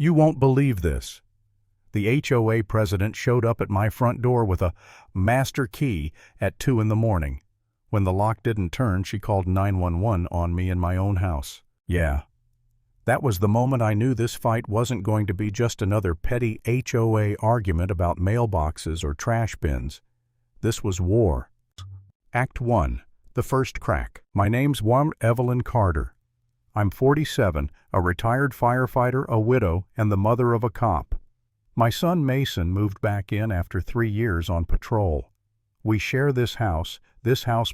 You won't believe this. The HOA president showed up at my front door with a master key at 2 in the morning. When the lock didn't turn, she called 911 on me in my own house. Yeah. That was the moment I knew this fight wasn't going to be just another petty HOA argument about mailboxes or trash bins. This was war. Act 1. The first crack. My name's Evelyn Carter. I'm 47, a retired firefighter, a widow, and the mother of a cop. My son Mason moved back in after 3 years on patrol. We share this house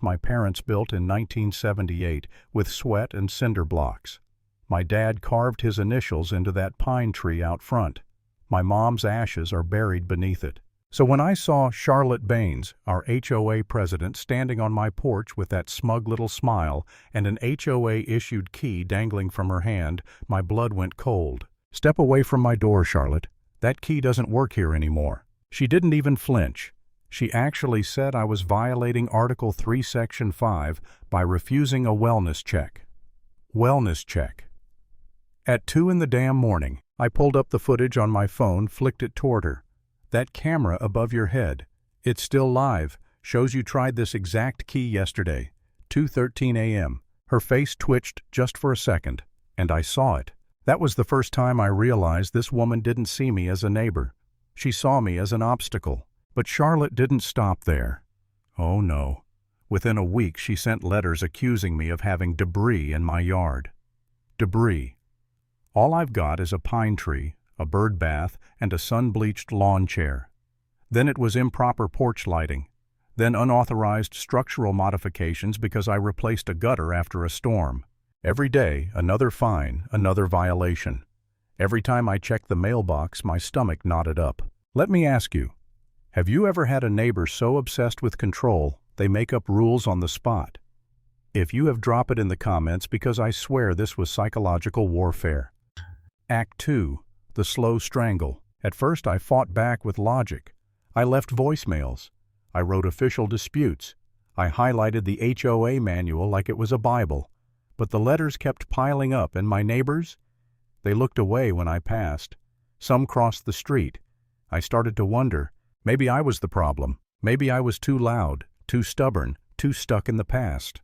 my parents built in 1978 with sweat and cinder blocks. My dad carved his initials into that pine tree out front. My mom's ashes are buried beneath it. So when I saw Charlotte Baines, our HOA president, standing on my porch with that smug little smile and an HOA-issued key dangling from her hand, my blood went cold. Step away from my door, Charlotte. That key doesn't work here anymore. She didn't even flinch. She actually said I was violating Article 3, Section 5 by refusing a wellness check. Wellness check. At 2 in the damn morning, I pulled up the footage on my phone, flicked it toward her. That camera above your head, it's still live, shows you tried this exact key yesterday, 2:13 a.m. Her face twitched just for a second, and I saw it. That was the first time I realized this woman didn't see me as a neighbor. She saw me as an obstacle. But Charlotte didn't stop there. Oh no. Within a week she sent letters accusing me of having debris in my yard. Debris. All I've got is a pine tree, a bird bath, and a sun-bleached lawn chair. Then it was improper porch lighting. Then unauthorized structural modifications because I replaced a gutter after a storm. Every day, another fine, another violation. Every time I checked the mailbox, my stomach knotted up. Let me ask you, have you ever had a neighbor so obsessed with control, they make up rules on the spot? If you have, drop it in the comments because I swear this was psychological warfare. Act 2. The slow strangle. At first I fought back with logic. I left voicemails. I wrote official disputes. I highlighted the HOA manual like it was a Bible. But the letters kept piling up, and my neighbors? They looked away when I passed. Some crossed the street. I started to wonder, maybe I was the problem. Maybe I was too loud, too stubborn, too stuck in the past.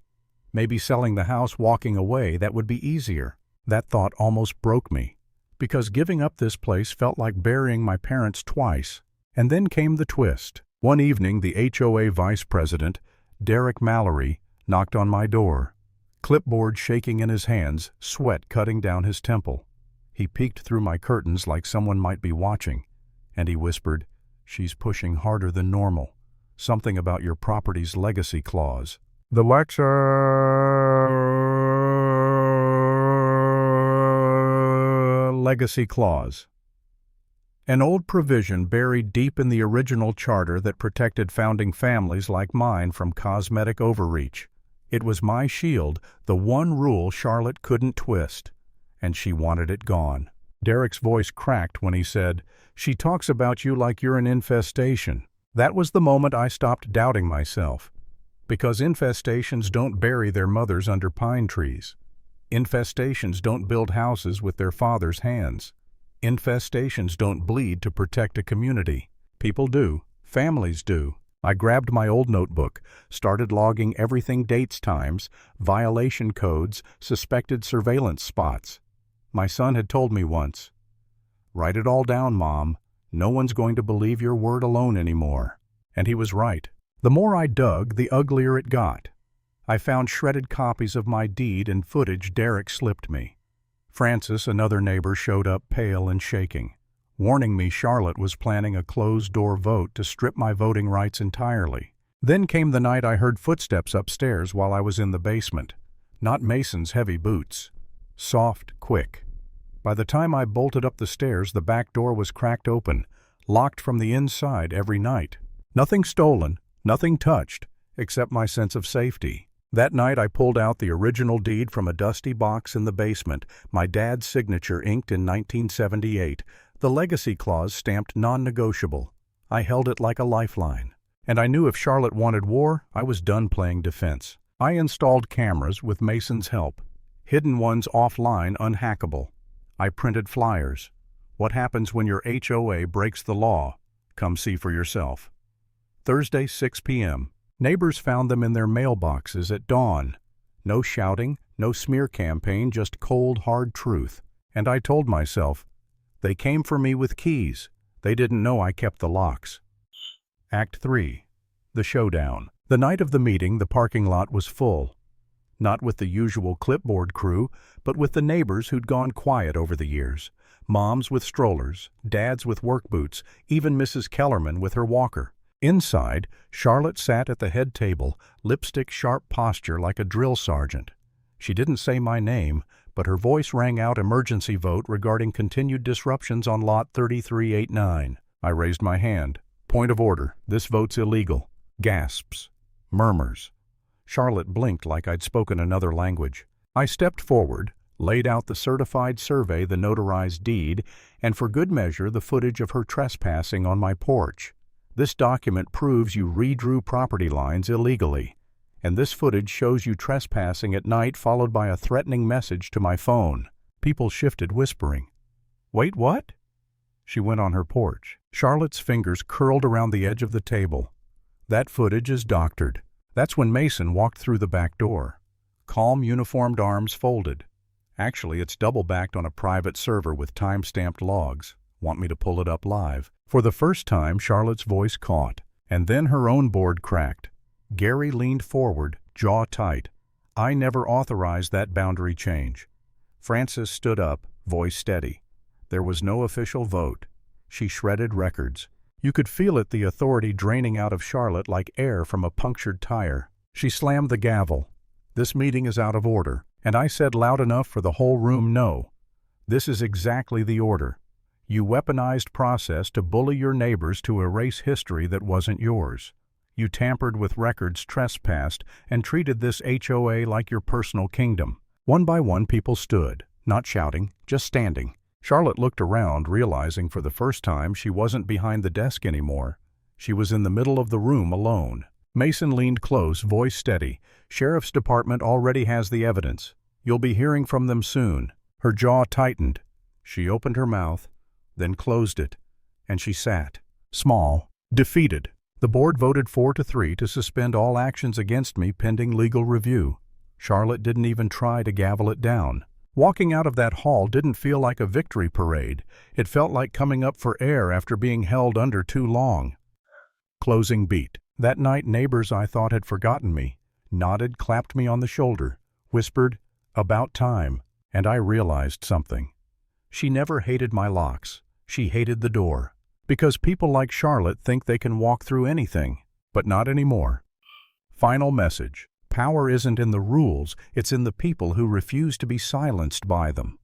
Maybe selling the house, walking away, that would be easier. That thought almost broke me, because giving up this place felt like burying my parents twice. And then came the twist. One evening, the HOA vice president, Derek Mallory, knocked on my door. Clipboard shaking in his hands, sweat cutting down his temple. He peeked through my curtains like someone might be watching, and he whispered, "She's pushing harder than normal. Something about your property's legacy clause." The legacy clause. An old provision buried deep in the original charter that protected founding families like mine from cosmetic overreach. It was my shield, the one rule Charlotte couldn't twist, and she wanted it gone. Derek's voice cracked when he said, "She talks about you like you're an infestation." That was the moment I stopped doubting myself, because infestations don't bury their mothers under pine trees. Infestations don't build houses with their father's hands. Infestations don't bleed to protect a community. People do. Families do. I grabbed my old notebook, started logging everything: dates, times, violation codes, suspected surveillance spots. My son had told me once, "Write it all down, Mom. No one's going to believe your word alone anymore." And he was right. The more I dug, the uglier it got. I found shredded copies of my deed and footage Derek slipped me. Francis, another neighbor, showed up pale and shaking, warning me Charlotte was planning a closed-door vote to strip my voting rights entirely. Then came the night I heard footsteps upstairs while I was in the basement. Not Mason's heavy boots. Soft, quick. By the time I bolted up the stairs, the back door was cracked open, locked from the inside every night. Nothing stolen, nothing touched, except my sense of safety. That night I pulled out the original deed from a dusty box in the basement, my dad's signature inked in 1978, the legacy clause stamped non-negotiable. I held it like a lifeline. And I knew if Charlotte wanted war, I was done playing defense. I installed cameras with Mason's help, hidden ones offline unhackable. I printed flyers. What happens when your HOA breaks the law? Come see for yourself. Thursday, 6 p.m. Neighbors found them in their mailboxes at dawn. No shouting, no smear campaign, just cold, hard truth. And I told myself, they came for me with keys. They didn't know I kept the locks. Act 3. The showdown. The night of the meeting, the parking lot was full. Not with the usual clipboard crew, but with the neighbors who'd gone quiet over the years. Moms with strollers, dads with work boots, even Mrs. Kellerman with her walker. Inside, Charlotte sat at the head table, lipstick-sharp posture like a drill sergeant. She didn't say my name, but her voice rang out emergency vote regarding continued disruptions on Lot 3389. I raised my hand. Point of order. This vote's illegal. Gasps. Murmurs. Charlotte blinked like I'd spoken another language. I stepped forward, laid out the certified survey, the notarized deed, and for good measure the footage of her trespassing on my porch. This document proves you redrew property lines illegally, and this footage shows you trespassing at night followed by a threatening message to my phone. People shifted, whispering. Wait, what? She went on her porch. Charlotte's fingers curled around the edge of the table. That footage is doctored. That's when Mason walked through the back door. Calm, uniformed arms folded. Actually, it's double-backed on a private server with time-stamped logs. Want me to pull it up live? For the first time, Charlotte's voice caught, and then her own board cracked. Gary leaned forward, jaw tight. I never authorized that boundary change. Frances stood up, voice steady. There was no official vote. She shredded records. You could feel it, the authority draining out of Charlotte like air from a punctured tire. She slammed the gavel. This meeting is out of order, and I said loud enough for the whole room no. This is exactly the order. You weaponized process to bully your neighbors to erase history that wasn't yours. You tampered with records, trespassed, and treated this HOA like your personal kingdom. One by one people stood, not shouting, just standing. Charlotte looked around, realizing for the first time she wasn't behind the desk anymore. She was in the middle of the room alone. Mason leaned close, voice steady. Sheriff's Department already has the evidence. You'll be hearing from them soon. Her jaw tightened. She opened her mouth, then closed it, and she sat, small, defeated. The board voted 4-3 to suspend all actions against me pending legal review. Charlotte didn't even try to gavel it down. Walking out of that hall didn't feel like a victory parade. It felt like coming up for air after being held under too long. Closing beat. That night, neighbors I thought had forgotten me nodded, clapped me on the shoulder, whispered, "About time," and I realized something. She never hated my locks. She hated the door. Because people like Charlotte think they can walk through anything, but not anymore. Final message. Power isn't in the rules, it's in the people who refuse to be silenced by them.